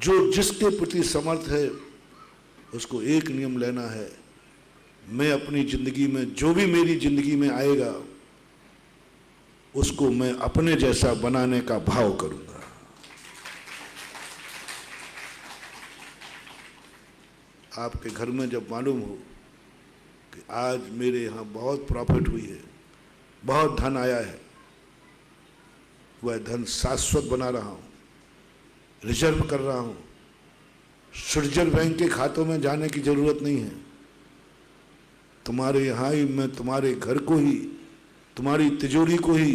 जो जिसके प्रति समर्थ है उसको एक नियम लेना है, मैं अपनी जिंदगी में जो भी मेरी जिंदगी में आएगा उसको मैं अपने जैसा बनाने का भाव करूंगा। आपके घर में जब मालूम हो कि आज मेरे यहाँ बहुत प्रॉफिट हुई है, बहुत धन आया है, वह धन शाश्वत बना रहा हूँ, रिजर्व कर रहा हूँ, स्विट्जरलैंड बैंक के खातों में जाने की जरूरत नहीं है, तुम्हारे यहाँ ही मैं तुम्हारे घर को ही, तुम्हारी तिजोरी को ही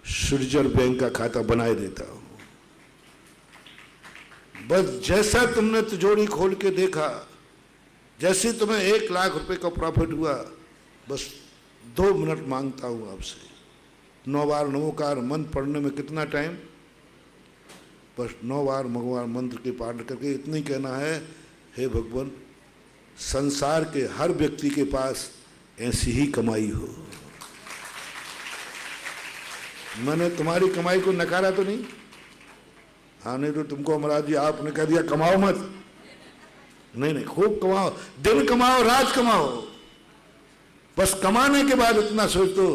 स्विट्जरलैंड बैंक का खाता बनाए देता हूँ। बस जैसा तुमने तिजोरी खोल के देखा, जैसे तुम्हें 1 लाख रुपए का प्रॉफिट हुआ, बस 2 मिनट मांगता हूँ आपसे। 9 बार नमोकार मंत्र पढ़ने में कितना टाइम? बस 9 बार नमोकार मंत्र के पाठ करके इतना ही कहना है, हे भगवान संसार के हर व्यक्ति के पास ऐसी ही कमाई हो। मैंने तुम्हारी कमाई को नकारा तो नहीं? हाँ, नहीं तो तुमको महाराज जी आपने कह दिया कमाओ मत। नहीं नहीं, खूब कमाओ, दिन कमाओ, रात कमाओ। बस कमाने के बाद इतना सोच दो,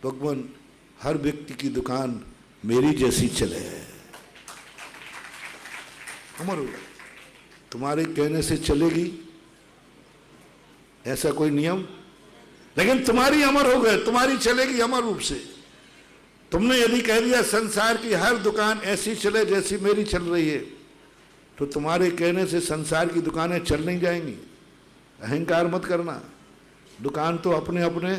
भगवान हर व्यक्ति की दुकान मेरी जैसी चले। अमर हो, तुम्हारे कहने से चलेगी ऐसा कोई नियम? लेकिन तुम्हारी अमर हो गए, तुम्हारी चलेगी अमर रूप से। तुमने यदि कह दिया संसार की हर दुकान ऐसी चले जैसी मेरी चल रही है, तो तुम्हारे कहने से संसार की दुकानें चल नहीं जाएंगी। अहंकार मत करना, दुकान तो अपने अपने,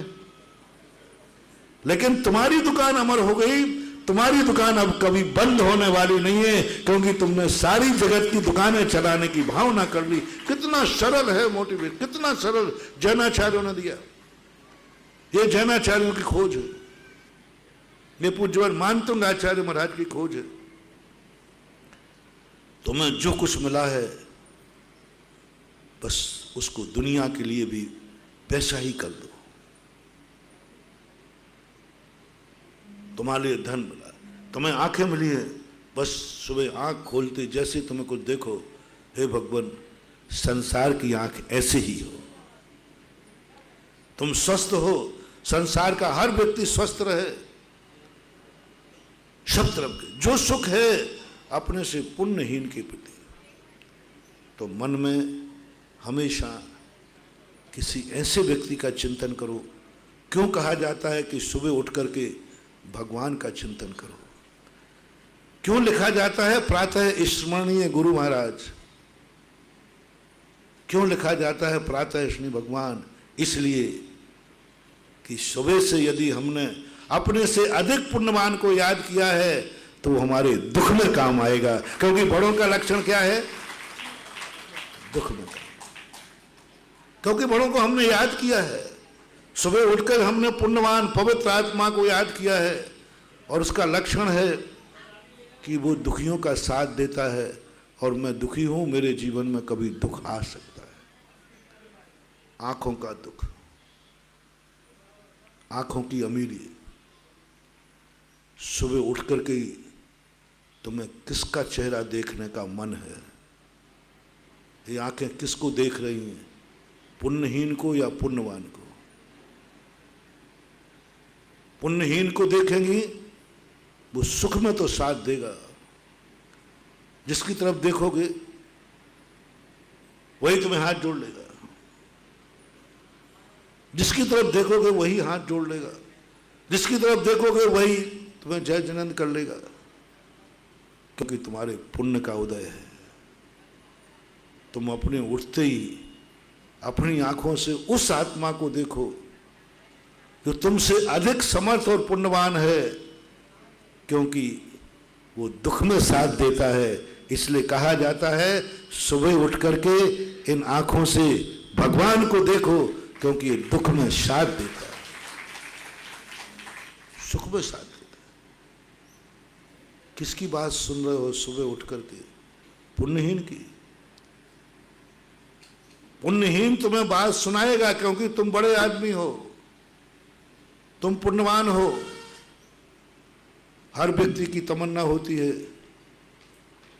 लेकिन तुम्हारी दुकान अमर हो गई। तुम्हारी दुकान अब कभी बंद होने वाली नहीं है, क्योंकि तुमने सारी जगत की दुकानें चलाने की भावना कर ली। कितना सरल है मोटिवेट, कितना सरल जैनाचार्यों ने दिया। ये जैनाचार्यों की खोज है, ये पूज्यवर मानतुंग आचार्य महाराज की खोज है। तुम्हें जो कुछ मिला है बस उसको दुनिया के लिए भी वैसा ही कर दो। तुम्हारे लिए धन मिला, तुम्हें आंखें मिली है, बस सुबह आंख खोलते जैसे तुम्हें कुछ देखो, हे भगवान संसार की आंख ऐसे ही हो। तुम स्वस्थ हो, संसार का हर व्यक्ति स्वस्थ रहे। सब तरफ के जो सुख है अपने से पुण्यहीन के प्रति, तो मन में हमेशा किसी ऐसे व्यक्ति का चिंतन करो। क्यों कहा जाता है कि सुबह उठ करके भगवान का चिंतन करो? क्यों लिखा जाता है प्रातः स्मरणीय गुरु महाराज? क्यों लिखा जाता है प्रातः स्मरणीय भगवान? इसलिए कि सुबह से यदि हमने अपने से अधिक पुण्यवान को याद किया है तो वो हमारे दुख में काम आएगा। क्योंकि बड़ों का लक्षण क्या है? दुख में। क्योंकि बड़ों को हमने याद किया है, सुबह उठकर हमने पुण्यवान पवित्र आत्मा को याद किया है, और उसका लक्षण है कि वो दुखियों का साथ देता है। और मैं दुखी हूं, मेरे जीवन में कभी दुख आ सकता है। आंखों का दुख, आंखों की अमीरी। सुबह उठ करके तुम्हें किसका चेहरा देखने का मन है? ये आंखें किसको देख रही हैं? पुण्यहीन को या पुण्यवान को? पुण्यहीन को देखेंगी वो सुख में तो साथ देगा, जिसकी तरफ देखोगे वही तुम्हें हाथ जोड़ लेगा, जिसकी तरफ देखोगे वही हाथ जोड़ लेगा, जिसकी तरफ देखोगे वही तुम्हें जय जयनंद कर लेगा, क्योंकि तुम्हारे पुण्य का उदय है। तुम अपने उठते ही अपनी आंखों से उस आत्मा को देखो जो तुमसे अधिक समर्थ और पुण्यवान है, क्योंकि वो दुख में साथ देता है। इसलिए कहा जाता है सुबह उठ करके इन आंखों से भगवान को देखो, क्योंकि दुख में साथ देता है, सुख में साथ देता है। किसकी बात सुन रहे हो सुबह उठ करके? पुण्यहीन की। पुण्यहीन तुम्हें बात सुनाएगा, क्योंकि तुम बड़े आदमी हो, तुम पुण्यवान हो। हर व्यक्ति की तमन्ना होती है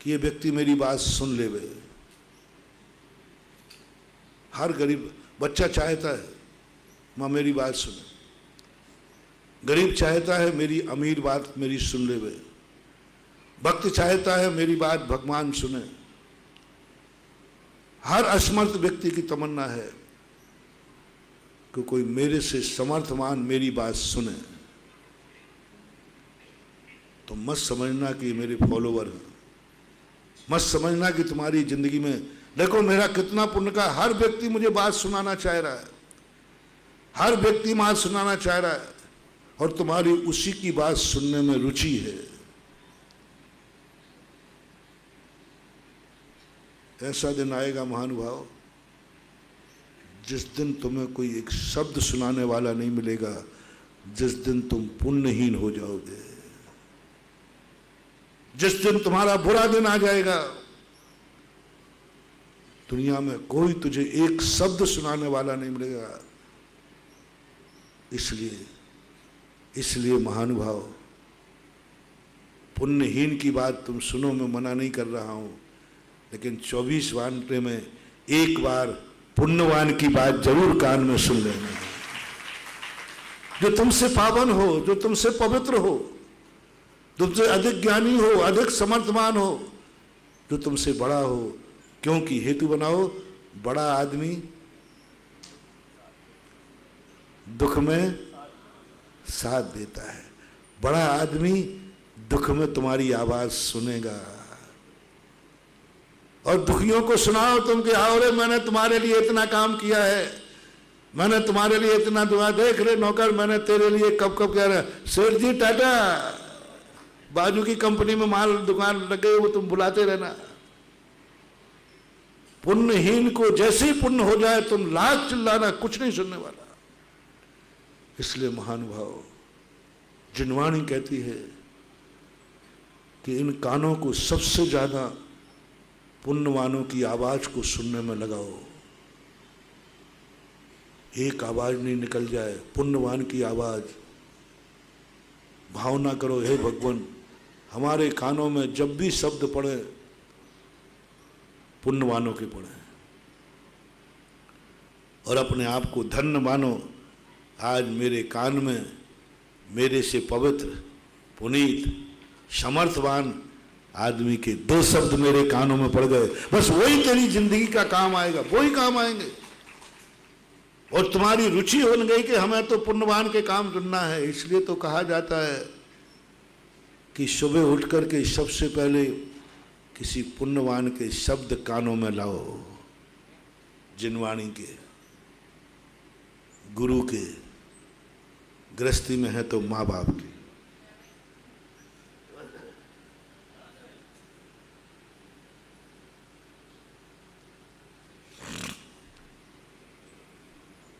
कि ये व्यक्ति मेरी बात सुन लेवे। हर गरीब बच्चा चाहता है माँ मेरी बात सुने, गरीब चाहता है मेरी अमीर बात मेरी सुन लेवे, भक्त चाहता है मेरी बात भगवान सुने। हर असमर्थ व्यक्ति की तमन्ना है कि कोई मेरे से समर्थमान मेरी बात सुने। तो मत समझना कि मेरे फॉलोवर हैं, मत समझना कि तुम्हारी जिंदगी में देखो मेरा कितना पुण्य का। हर व्यक्ति मुझे बात सुनाना चाह रहा है, हर व्यक्ति बात सुनाना चाह रहा है, और तुम्हारी उसी की बात सुनने में रुचि है। ऐसा दिन आएगा महानुभाव जिस दिन तुम्हें कोई एक शब्द सुनाने वाला नहीं मिलेगा, जिस दिन तुम पुण्यहीन हो जाओगे, जिस दिन तुम्हारा बुरा दिन आ जाएगा। दुनिया में कोई तुझे एक शब्द सुनाने वाला नहीं मिलेगा। इसलिए महानुभाव, पुण्यहीन की बात तुम सुनो, मैं मना नहीं कर रहा हूं, लेकिन 24 घंटे में एक बार पुण्यवान की बात जरूर कान में सुन लेना। जो तुमसे पावन हो, जो तुमसे पवित्र हो, तुमसे अधिक ज्ञानी हो, अधिक समर्थवान हो, जो तुमसे बड़ा हो। क्योंकि हेतु बनाओ, बड़ा आदमी दुख में साथ देता है, बड़ा आदमी दुख में तुम्हारी आवाज सुनेगा। और दुखियों को सुनाओ तुम कि आओ रे, मैंने तुम्हारे लिए इतना काम किया है, मैंने तुम्हारे लिए इतना दुआ, देख रे नौकर मैंने तेरे लिए कब कब कह रहा। सेठ जी टाटा, बाजू की कंपनी में माल दुकान लग गई, वो तुम बुलाते रहना। पुण्यहीन को जैसे ही पुण्य हो जाए तुम लाख चिल्लाना, कुछ नहीं सुनने वाला। इसलिए महानुभाव, जिनवाणी कहती है कि इन कानों को सबसे ज्यादा पुण्यवानों की आवाज को सुनने में लगाओ। एक आवाज नहीं निकल जाए, पुण्यवान की आवाज। भावना करो, हे भगवान, हमारे कानों में जब भी शब्द पड़े पुण्यवानों के पड़े, और अपने आप को धन्य मानो। आज मेरे कान में मेरे से पवित्र, पुनीत, समर्थवान आदमी के 2 शब्द मेरे कानों में पड़ गए, बस वही तेरी जिंदगी का काम आएगा, वही काम आएंगे। और तुम्हारी रुचि हो गई कि हमें तो पुण्यवान के काम सुनना है। इसलिए तो कहा जाता है कि सुबह उठ करके सबसे पहले किसी पुण्यवान के शब्द कानों में लाओ, जिनवाणी के, गुरु के, गृहस्थी में है तो माँ बाप के।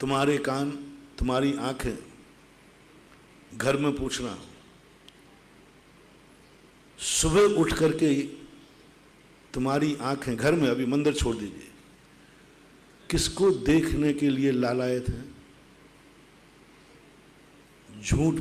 तुम्हारे कान, तुम्हारी आंखें, घर में पूछना, सुबह उठ करके तुम्हारी आंखें घर में, अभी मंदिर छोड़ दीजिए, किसको देखने के लिए लालायत हैं? झूठ